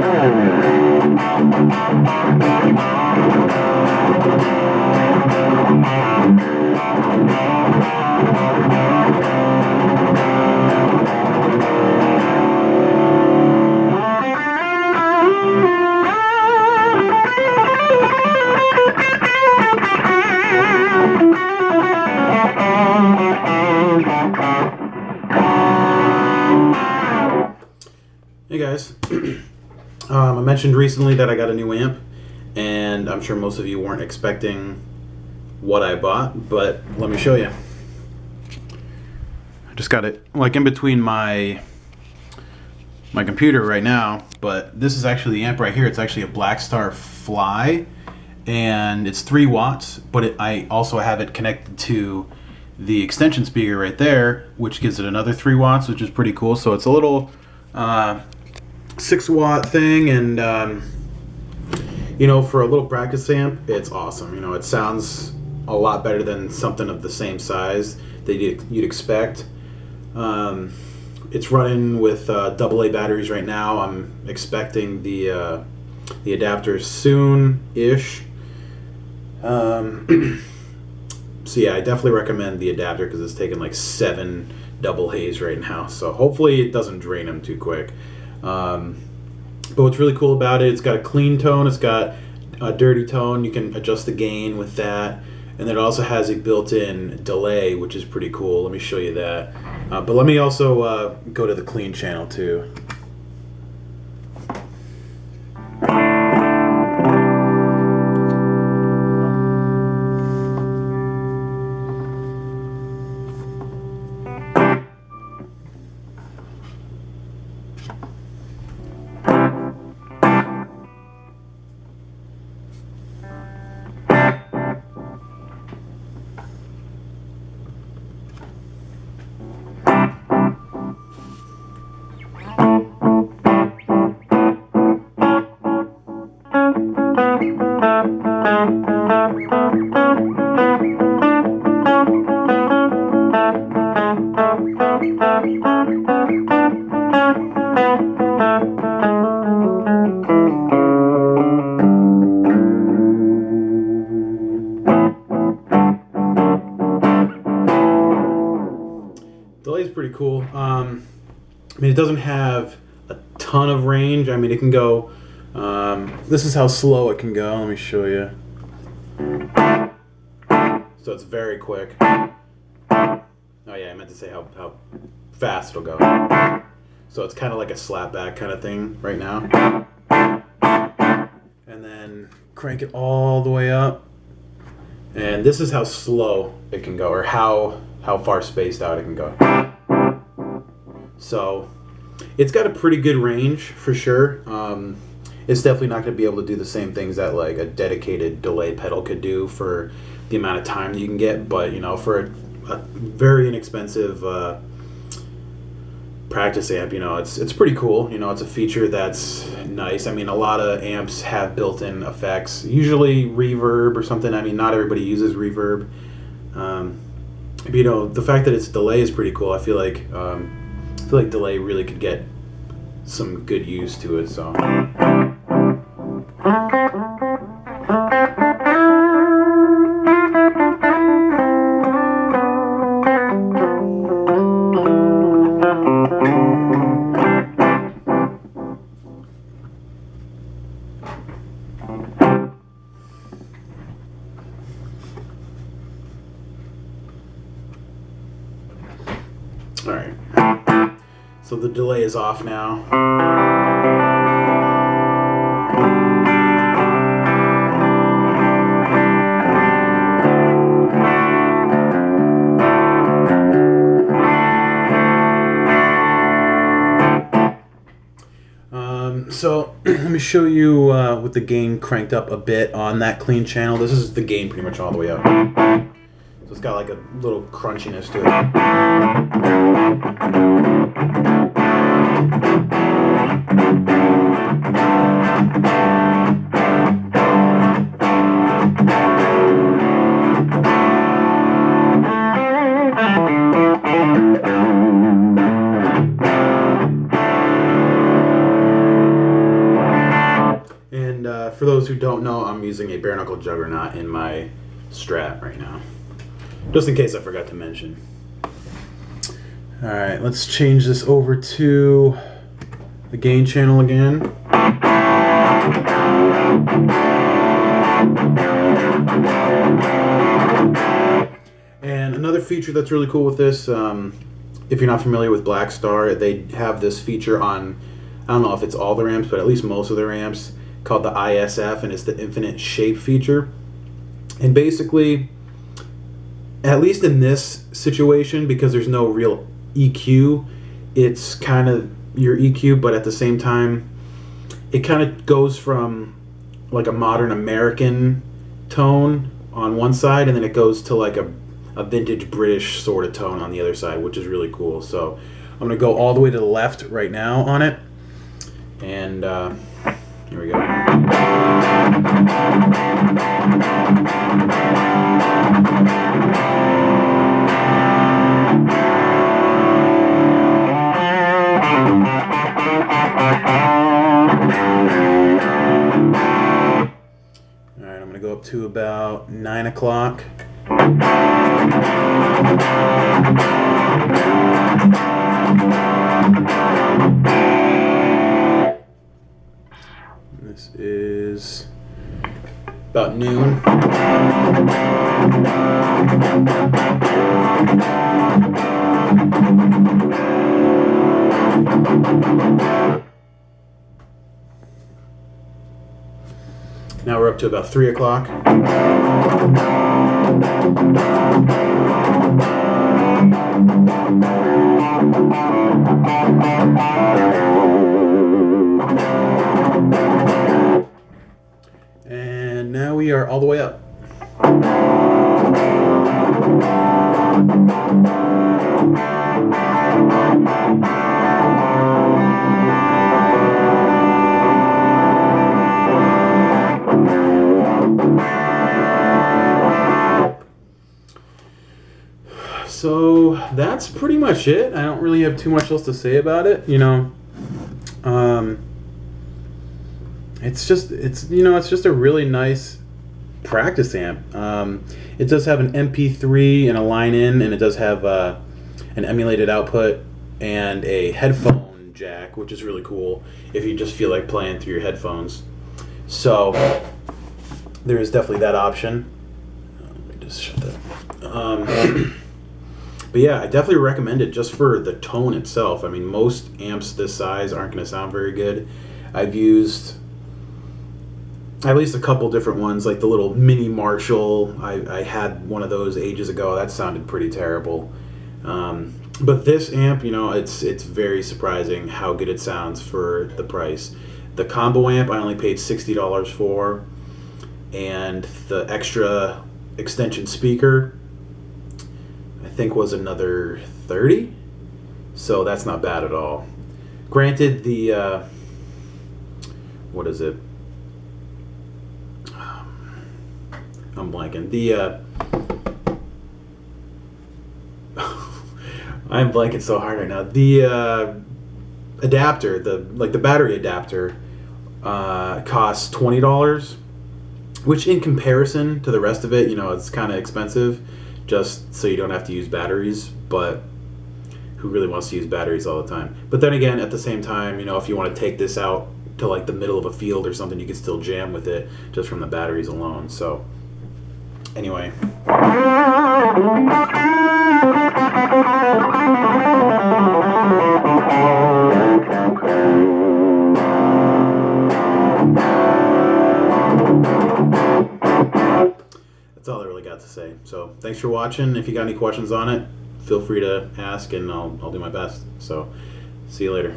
Hey guys, I mentioned recently that I got a new amp, and I'm sure most of you weren't expecting what I bought, but let me show you. I just got it like in between my computer right now, but this is actually the amp right here. It's actually a Blackstar Fly, and it's 3 watts, but I also have it connected to the extension speaker right there, which gives it another 3 watts, which is pretty cool. So it's a little 6-watt thing, and you know, for a little practice amp, it's awesome. You know, it sounds a lot better than something of the same size that you'd expect. It's running with AA batteries right now. I'm expecting the adapter soon-ish. So yeah, I definitely recommend the adapter because it's taking like 7 AA's right now. So hopefully it doesn't drain them too quick. But what's really cool about it, it's got a clean tone, it's got a dirty tone. You can adjust the gain with that, and then it also has a built-in delay, which is pretty cool. Let me show you that. But let me also go to the clean channel too. Delay's pretty cool. I mean, it doesn't have a ton of range. I mean, it can go, this is how slow it can go. Let me show you. So it's very quick. Oh yeah, I meant to say how fast it'll go. So it's kind of like a slapback kind of thing right now. And then crank it all the way up. And this is how slow it can go, or how far spaced out it can go. So it's got a pretty good range for sure. It's definitely not going to be able to do the same things that like a dedicated delay pedal could do for the amount of time that you can get, but you know, for a very inexpensive practice amp, you know, it's pretty cool. You know, it's a feature that's nice. I mean, a lot of amps have built-in effects, usually reverb or something. I mean, not everybody uses reverb. But, you know, the fact that it's delay is pretty cool. I feel like delay really could get some good use to it. So. All right, so the delay is off now. So let me show you with the gain cranked up a bit on that clean channel. This is the gain pretty much all the way up. So it's got like a little crunchiness to it. for those who don't know, I'm using a bare knuckle juggernaut in my strat right now, just in case I forgot to mention. All right, let's change this over to the gain channel again. And another feature that's really cool with this, if you're not familiar with Blackstar, they have this feature on, I don't know if it's all their amps, but at least most of their amps, called the ISF, and it's the infinite shape feature. And basically, at least in this situation, because there's no real EQ, it's kind of your EQ, but at the same time, it kind of goes from like a modern American tone on one side, and then it goes to like a vintage British sort of tone on the other side, which is really cool. So I'm going to go all the way to the left right now on it. And here we go. All right, I'm going to go up to about 9 o'clock. This is about noon. Now we're up to about 3 o'clock. And now we are all the way up. So that's pretty much it. I don't really have too much else to say about it, you know. It's just a really nice practice amp. It does have an MP3 and a line in, and it does have an emulated output and a headphone jack, which is really cool if you just feel like playing through your headphones. So there is definitely that option. Let me just shut that. But yeah, I definitely recommend it just for the tone itself. I mean, most amps this size aren't going to sound very good. I've used at least a couple different ones, like the little mini Marshall. I had one of those ages ago. That sounded pretty terrible. But this amp, you know, it's very surprising how good it sounds for the price. The combo amp I only paid $60 for, and the extra extension speaker I think was another $30. So that's not bad at all. Granted, the what is it? I'm blanking. I'm blanking so hard right now. The adapter, the battery adapter, costs $20, which in comparison to the rest of it, you know, it's kind of expensive, just so you don't have to use batteries. But who really wants to use batteries all the time? But then again, at the same time, you know, if you want to take this out to like the middle of a field or something, you can still jam with it just from the batteries alone. So anyway. That's all I really got to say. So thanks for watching. If you got any questions on it, feel free to ask, and I'll do my best. So see you later.